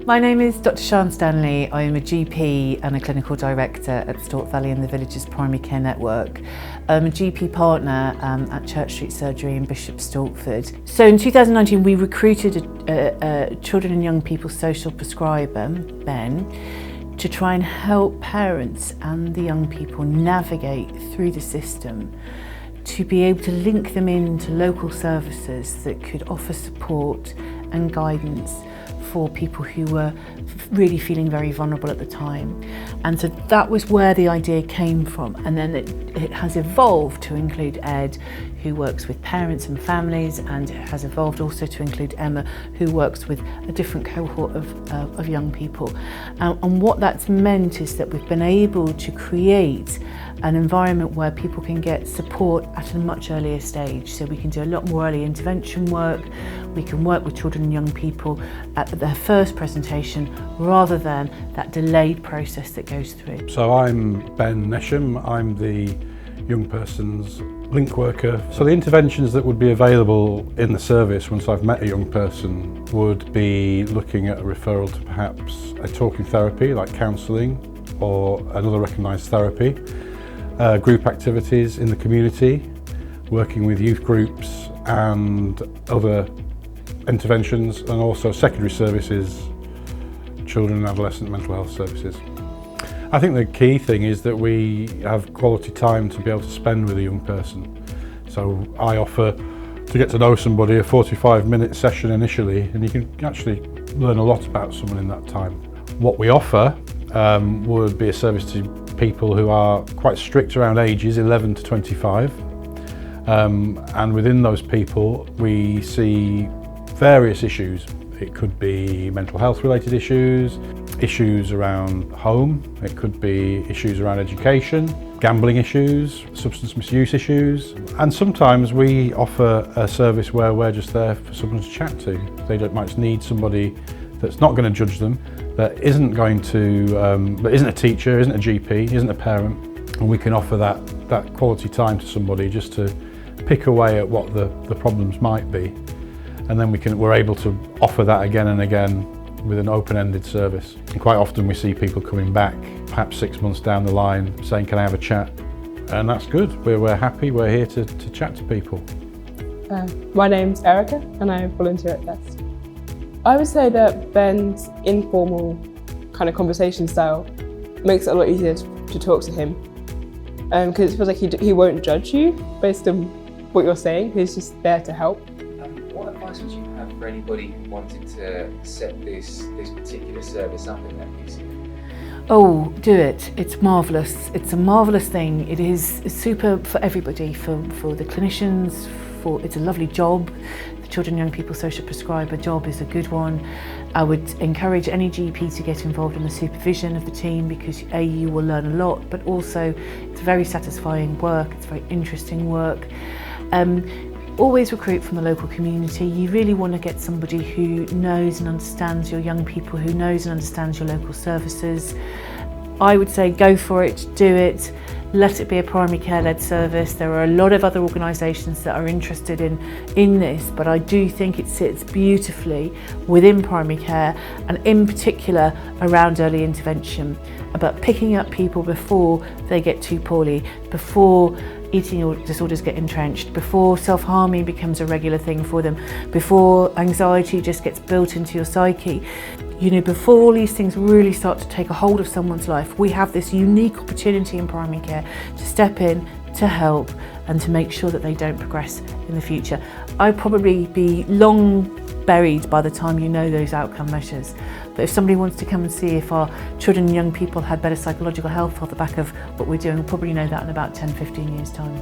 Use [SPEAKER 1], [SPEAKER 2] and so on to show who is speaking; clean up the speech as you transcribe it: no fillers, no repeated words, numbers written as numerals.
[SPEAKER 1] My name is Dr. Sian Stanley. I am a GP and a clinical director at Stork Valley and the Villages Primary Care Network. I'm a GP partner at Church Street Surgery in Bishop Stortford. So in 2019 we recruited a children and young people social prescriber, Ben, to try and help parents and the young people navigate through the system, to be able to link them into local services that could offer support and guidance for people who were really feeling very vulnerable at the time. And so that was where the idea came from. And then it has evolved to include Ed, who works with parents and families, and it has evolved also to include Emma, who works with a different cohort of young people. And what that's meant is that we've been able to create an environment where people can get support at a much earlier stage. So we can do a lot more early intervention work. We can work with children and young people at their first presentation rather than that delayed process that goes through.
[SPEAKER 2] So I'm Ben Nesham. I'm the young person's link worker. So the interventions that would be available in the service once I've met a young person would be looking at a referral to perhaps a talking therapy like counselling or another recognised therapy, group activities in the community, working with youth groups and other interventions, and also secondary services, children and adolescent mental health services. I think the key thing is that we have quality time to be able to spend with a young person. So I offer to get to know somebody a 45-minute session initially, and you can actually learn a lot about someone in that time. What we offer would be a service to people who are quite strict around ages 11 to 25. And within those people, we see various issues. It could be mental health related issues, issues around home, it could be issues around education, gambling issues, substance misuse issues, and sometimes we offer a service where we're just there for someone to chat to. They might just need somebody that's not going to judge them, that isn't going to, that isn't a teacher, isn't a GP, isn't a parent, and we can offer that quality time to somebody just to pick away at what the problems might be. And then we're able to offer that again and again with an open-ended service. And quite often we see people coming back, perhaps 6 months down the line, saying, can I have a chat? And that's good. We're happy, we're here to chat to people.
[SPEAKER 3] My name's Erica and I volunteer at Best. I would say that Ben's informal kind of conversation style makes it a lot easier to talk to him. Because it feels like he won't judge you based on what you're saying, he's just there to help.
[SPEAKER 4] What advice would you have for anybody who wanted to set this particular service up in their PC?
[SPEAKER 1] Oh, do it. It's marvellous. It's a marvellous thing. It is super for everybody, for the clinicians, it's a lovely job. The Children and Young People Social Prescriber job is a good one. I would encourage any GP to get involved in the supervision of the team because A, you will learn a lot, but also it's very satisfying work, it's very interesting work. Always recruit from the local community. You really want to get somebody who knows and understands your young people, who knows and understands your local services. I would say go for it, do it, let it be a primary care-led service. There are a lot of other organisations that are interested in this, but I do think it sits beautifully within primary care and in particular around early intervention, about picking up people before they get too poorly, before eating disorders get entrenched, before self-harming becomes a regular thing for them, before anxiety just gets built into your psyche. You know, before all these things really start to take a hold of someone's life, we have this unique opportunity in primary care to step in, to help, and to make sure that they don't progress in the future. I'd probably be long buried by the time you know those outcome measures. But if somebody wants to come and see if our children and young people had better psychological health off the back of what we're doing, we'll probably know that in about 10, 15 years' time.